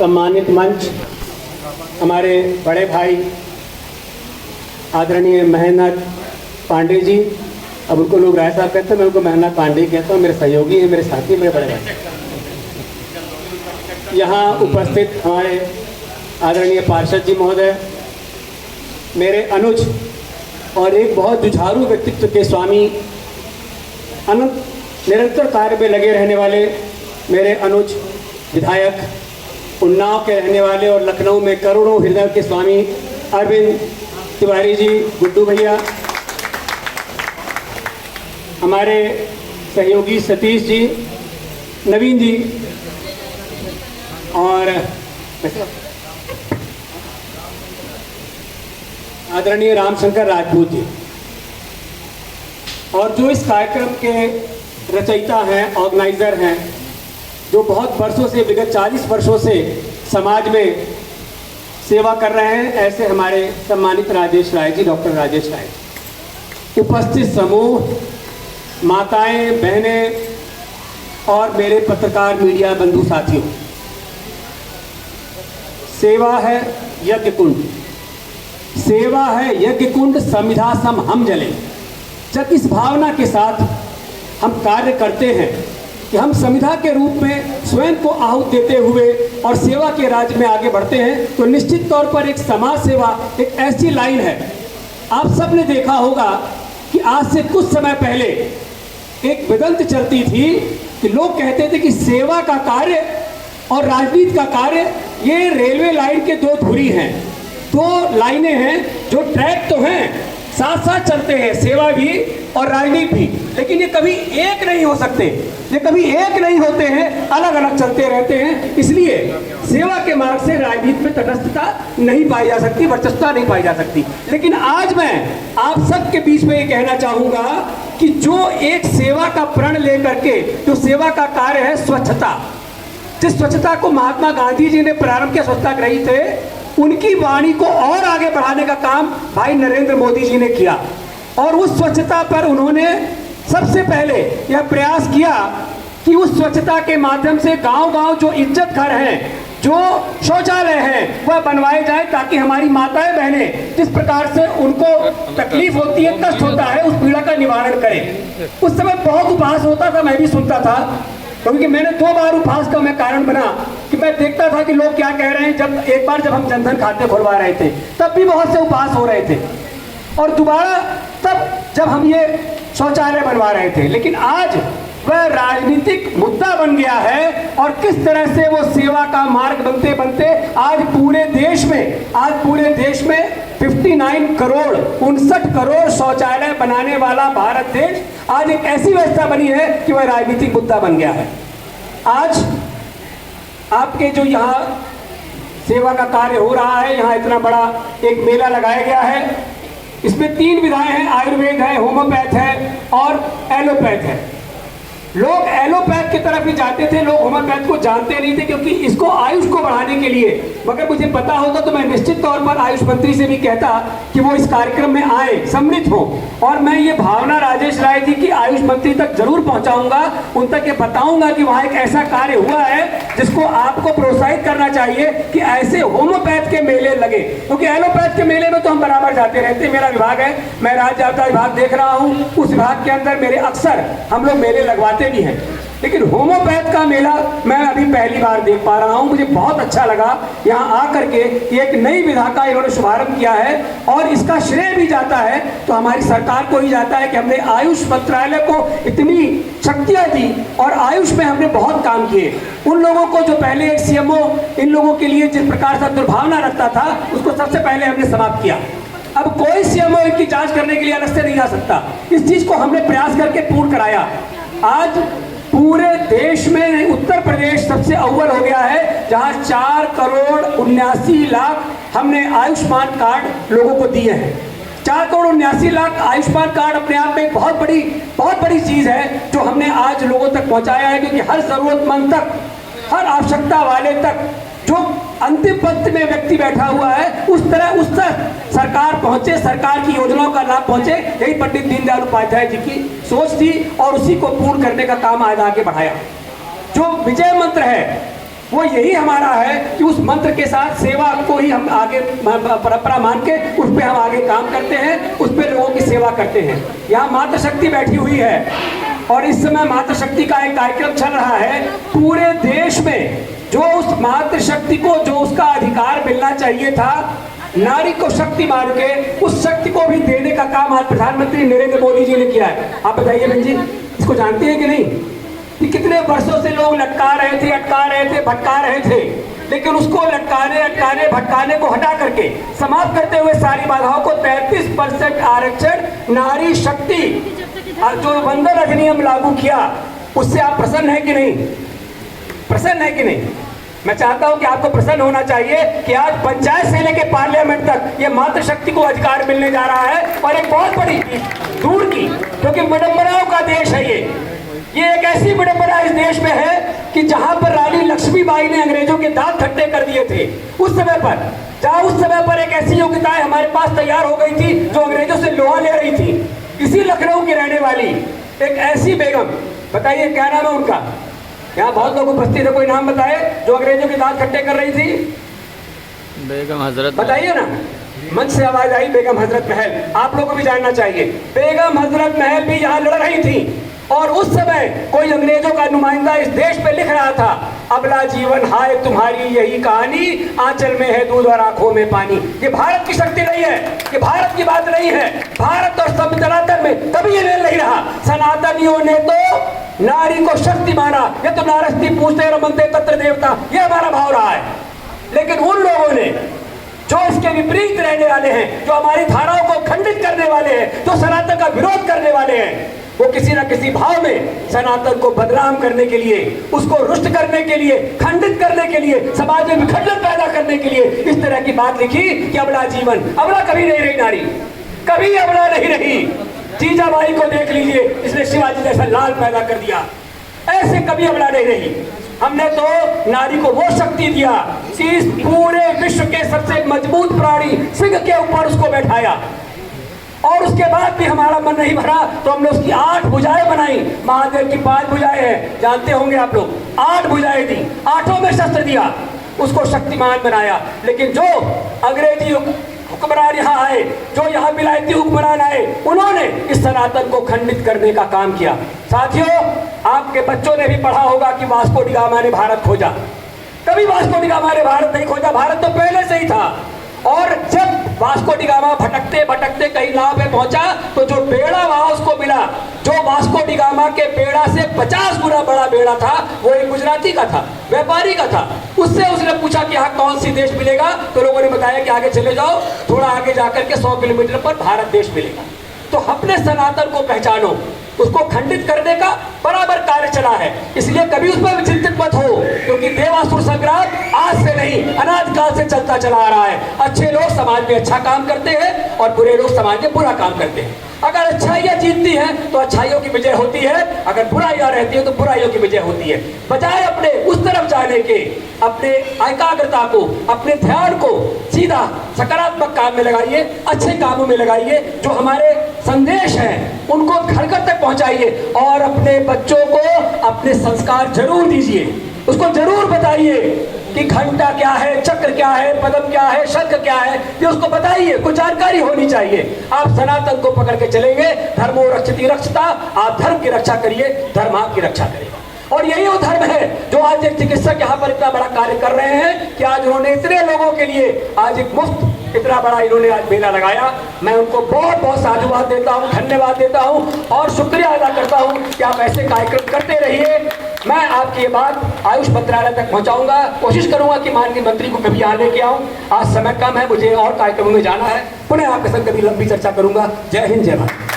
सम्मानित मंच, हमारे बड़े भाई आदरणीय महेंद्र पांडे जी, अब उनको लोग राय साहब कहते हैं, मैं उनको महेंद्र पांडे कहता हूँ, मेरे सहयोगी हैं, मेरे साथी, मेरे बड़े भाई। यहाँ उपस्थित हमारे आदरणीय पार्षद जी महोदय, मेरे अनुज और एक बहुत जुझारू व्यक्तित्व के स्वामी, अनंत निरंतर कार्य में लगे रहने वाले मेरे अनुज विधायक, उन्नाव के रहने वाले और लखनऊ में करोड़ों हृदय के स्वामी अरविंद तिवारी जी, गुड्डू भैया, हमारे सहयोगी सतीश जी, नवीन जी और आदरणीय रामशंकर राजपूत जी, और जो इस कार्यक्रम के रचयिता हैं, ऑर्गेनाइजर हैं, जो बहुत वर्षों से, विगत 40 वर्षों से समाज में सेवा कर रहे हैं, ऐसे हमारे सम्मानित राजेश राय जी, डॉक्टर राजेश राय, उपस्थित समूह, माताएं, बहनें और मेरे पत्रकार मीडिया बंधु साथियों, सेवा है यज्ञ कुंड, सेवा है यज्ञ कुंड, समिधा सम हम जले। जब इस भावना के साथ हम कार्य करते हैं कि हम समिधा के रूप में स्वयं को आहुत देते हुए और सेवा के राज में आगे बढ़ते हैं, तो निश्चित तौर पर एक समाज सेवा एक ऐसी लाइन है। आप सब ने देखा होगा कि आज से कुछ समय पहले एक वदंत चलती थी कि लोग कहते थे कि सेवा का कार्य और राजनीति का कार्य ये रेलवे लाइन के दो धुरी हैं, दो लाइनें हैं जो ट्रैक तो हैं, साथ साथ चलते हैं, सेवा भी और राजनीति भी, लेकिन ये कभी एक नहीं हो सकते, ये कभी एक नहीं होते हैं, अलग अलग चलते रहते हैं। इसलिए सेवा के मार्ग से राजनीति में तटस्थता नहीं पाई जा सकती, वर्चस्वता नहीं पाई जा सकती। लेकिन आज मैं आप सबके बीच में ये कहना चाहूँगा कि जो एक सेवा का प्रण लेकर के जो सेवा का कार्य है, स्वच्छता, जिस स्वच्छता को महात्मा गांधी जी ने प्रारंभ किया, स्वच्छता ग्रही थे, उनकी वाणी को और आगे बढ़ाने का काम भाई नरेंद्र मोदी जी ने किया। और उस स्वच्छता पर उन्होंने सबसे पहले यह प्रयास किया कि उस स्वच्छता के माध्यम से गांव-गांव जो इज्जत घर हैं, जो शौचालय हैं, वह बनवाए जाए, ताकि हमारी माताएं बहनें जिस प्रकार से उनको तकलीफ होती है, कष्ट होता है, उस पीड़ा का निवारण करें। उस समय बहुत उपहास होता था, मैं भी सुनता था, क्योंकि मैंने 2 बार उपहास का मैं कारण बना कि मैं देखता था कि लोग क्या कह रहे हैं। जब एक बार जब हम जनधन खाते खुलवा रहे थे, तब भी बहुत से उपहास हो रहे थे, और दोबारा तब जब हम ये शौचालय बनवा रहे थे। लेकिन आज वह राजनीतिक मुद्दा बन गया है, और किस तरह से वो सेवा का मार्ग बनते बनते आज पूरे देश में 59 करोड़ 59 करोड़ शौचालय बनाने वाला भारत देश आज एक ऐसी व्यवस्था बनी है कि वह राजनीतिक मुद्दा बन गया है। आज आपके जो यहाँ सेवा का कार्य हो रहा है, यहाँ इतना बड़ा एक मेला लगाया गया है, इसमें 3 विधाएं हैं, आयुर्वेद है, होम्योपैथ है और एलोपैथ है। लोग एलोपैथ की तरफ ही जाते थे, लोग होम्योपैथ को जानते नहीं थे, क्योंकि इसको आयुष को बढ़ाने के लिए, मगर मुझे पता होता तो मैं निश्चित तौर पर आयुष मंत्री से भी कहता कि वो इस कार्यक्रम में आए, सम्मिलित हो, और मैं ये भावना राजेश राय जी की आयुष मंत्री तक जरूर पहुंचाऊंगा, उन तक ये बताऊंगा कि वहाँ एक ऐसा कार्य हुआ है जिसको आपको प्रोत्साहित करना चाहिए कि ऐसे होम्योपैथ के मेले लगे, क्योंकि एलोपैथ के मेले में तो हम बराबर जाते रहते हैं। मेरा विभाग है, मैं राज्य आपदा विभाग देख रहा हूँ, उस विभाग के अंदर मेरे अक्सर हम लोग मेले लगवाते भी हैं, लेकिन होम्योपैथ का मेला मैं अभी पहली बार देख पा रहा हूं। मुझे बहुत अच्छा लगा यहां आकर के, एक नई विधा का इन्होंने शुभारंभ किया है, और इसका श्रेय भी जाता है तो हमारी सरकार को ही जाता है कि हमने आयुष मंत्रालय को इतनी शक्तियां दी, और आयुष में हमने बहुत काम किए। उन लोगों को जो पहले एक सीएमओ इन लोगों के लिए जिस प्रकार से दुर्भावना रखता था, उसको सबसे पहले हमने समाप्त किया। अब कोई सीएमओ इनकी जांच करने के लिए अलग से नहीं जा सकता, इस चीज को हमने प्रयास करके पूर्ण कराया। आज पूरे देश में उत्तर प्रदेश सबसे अव्वल हो गया है, जहां 4 करोड़ 79 लाख हमने आयुष्मान कार्ड लोगों को दिए हैं। 4 करोड़ 79 लाख आयुष्मान कार्ड अपने आप में बहुत बड़ी चीज है जो हमने आज लोगों तक पहुंचाया है, क्योंकि हर जरूरतमंद तक, हर आवश्यकता वाले तक, जो अंतिम पंक्ति में व्यक्ति बैठा हुआ है, उस तक सरकार पहुंचे, सरकार की योजनाओं का लाभ पहुंचे। यही पंडित दीनदयाल उपाध्याय जी की सोच थी, और उसी को पूर्ण करने का काम आज आगे बढ़ाया। जो विजय मंत्र है वो यही हमारा है कि उस मंत्र के साथ सेवा को ही हम आगे परंपरा मान के उस पर हम आगे काम करते हैं, उस पर लोगों की सेवा करते हैं। यहाँ मातृशक्ति बैठी हुई है और इस समय मातृशक्ति का एक कार्यक्रम चल रहा है पूरे देश में। जो उस मातृशक्ति को जो उसका अधिकार मिलना चाहिए था, नारी को शक्ति मान के उस शक्ति को भी देने का काम आज प्रधानमंत्री नरेंद्र मोदी जी ने किया है। आप बताइए बहन जी, इसको जानते हैं कि नहीं कि कितने वर्षों से लोग लटका रहे थे, अटका रहे थे, भटका रहे थे, लेकिन उसको लटकाने अटकाने भटकाने को हटा करके समाप्त करते हुए सारी बाधाओं को 33% आरक्षण नारी शक्ति जो वंदन अधिनियम लागू किया, उससे आप प्रसन्न है कि नहीं? प्रसन्न है कि नहीं? मैं चाहता हूं कि आपको प्रसन्न होना चाहिए कि आज पंचायत से लेकर पार्लियामेंट तक ये मातृशक्ति को अधिकार मिलने जा रहा है। और एक बहुत बड़ी दूर की, क्योंकि विडंबनाओं का देश है ये एक ऐसी विडंबना इस देश में है कि जहां पर रानी लक्ष्मीबाई ने अंग्रेजों के दांत खट्टे कर दिए थे उस समय पर, जहां उस समय पर एक ऐसी योग्यताएं हमारे पास तैयार हो गई थी जो अंग्रेजों से लोहा ले रही थी, इसी लखनऊ की रहने वाली एक ऐसी बेगम, बताइए क्या नाम है उनका? यहाँ बहुत लोग उपस्थित है, कोई नाम बताए जो अंग्रेजों के दांत खट्टे कर रही थी? बेगम हजरत, बताइए ना। मंच से आवाज आई बेगम हजरत महल, आप लोगों को भी जानना चाहिए। बेगम हजरत महल भी यहाँ लड़ रही थी और उस समय कोई अंग्रेजों का नुमाइंदा इस देश पे लिख रहा था, अबला जीवन हाय तुम्हारी यही कहानी, आंचल में है दूध और आंखों में पानी। ये भारत की शक्ति नहीं है, ये भारत की बात नहीं है। भारत और सनातन में कभी ये मेल नहीं रहा। सनातनियों ने तो नारी को शक्ति माना, ये तो नारस्ती पूछते रमनते तत्र देवता, ये हमारा भाव रहा है। लेकिन उन लोगों ने जो इसके विपरीत रहने वाले हैं, जो हमारी धाराओं को खंडित करने वाले हैं, जो सनातन का विरोध करने वाले हैं, वो किसी न किसी भाव में सनातन को बदनाम करने के लिए, उसको रुष्ट करने के लिए, खंडित करने के लिए, समाज में विखंडन पैदा करने के लिए इस तरह की बात लिखी कि अबला जीवन, अबला कभी नहीं रही नारी, कभी अबला नहीं रही। जीजाबाई को देख लीजिए, इसने शिवाजी जैसा लाल पैदा कर दिया, ऐसे कभी अबला नहीं रही। हमने तो नारी को वो शक्ति दिया कि इस पूरे विश्व के सबसे मजबूत प्राणी सिंह के ऊपर उसको बैठाया, और उसके बाद भी हमारा मन नहीं भरा तो हमने उसकी 8 भुजाएं बनाई। महादेव की 5 भुजाएं हैं, जानते होंगे आप लोग, 8 भुजाएं दी, 8 में शस्त्र दिया, उसको शक्तिमान बनाया। लेकिन जो अंग्रेजी हुक्मरान यहाँ आए, जो यहाँ विलायती हुक्मरान आए, उन्होंने इस सनातन को खंडित करने का काम किया। साथियों, आपके बच्चों ने भी पढ़ा होगा कि वास्को डी गामा ने भारत खोजा। कभी वास्को डी गामा ने भारत नहीं खोजा, भारत तो पहले से ही था। और जब वास्को डी गामा भटकते भटकते कहीं नाव पे पहुंचा तो जो बेड़ा वहां उसको मिला, जो वास्को डी गामा के बेड़ा से 50 गुना बड़ा बेड़ा था, वो एक गुजराती का था, व्यापारी का था। उससे उसने पूछा कि यहाँ कौन सी देश मिलेगा, तो लोगों ने बताया कि आगे चले जाओ, थोड़ा आगे जाकर के 100 किलोमीटर पर भारत देश मिलेगा। तो अपने सनातन को पहचानो, उसको खंडित करने का बराबर कार्य चला है, इसलिए कभी उस पर चिंतित मत हो, क्योंकि देवासुर संग्राम आज से नहीं, अनाद काल से चलता चला आ रहा है। अच्छे लोग समाज में अच्छा काम करते हैं और बुरे लोग समाज में बुरा काम करते हैं। अगर अच्छाइयाँ जीतती हैं तो अच्छाइयों की विजय होती है, अगर बुराइयाँ रहती है तो बुराइयों की विजय होती है। बजाय अपने उस तरफ जाने के, अपने एकाग्रता को, अपने ध्यान को सीधा सकारात्मक काम में लगाइए, अच्छे कामों में लगाइए, जो हमारे संदेश हैं उनको घर घर तक पहुंचाइए और अपने बच्चों को अपने संस्कार जरूर दीजिए, उसको जरूर बताइए कि घंटा क्या है, चक्र क्या है, पदम क्या है, शंख क्या है, ये उसको बताइए, कुछ जानकारी होनी चाहिए। आप सनातन को पकड़ के चलेंगे, धर्मो रक्षति रक्षता, आप धर्म की रक्षा करिए, धर्म आपकी रक्षा करेगा। और यही वो धर्म है जो आज एक चिकित्सक यहाँ पर इतना बड़ा कार्य कर रहे हैं कि आज उन्होंने इतने लोगों के लिए आज एक मुफ्त इतना बड़ा इन्होंने आज मेला लगाया। मैं उनको बहुत बहुत साधुवाद देता हूँ, धन्यवाद देता हूँ और शुक्रिया अदा करता हूँ कि आप ऐसे कार्यक्रम करते रहिए। मैं आपकी ये बात आयुष मंत्रालय तक पहुँचाऊंगा, कोशिश करूंगा कि माननीय मंत्री को कभी यहाँ लेके आऊँ। आज समय कम है, मुझे और कार्यक्रमों में जाना है, पुनः आपके संग कभी लंबी चर्चा करूंगा। जय हिंद, जय भारत।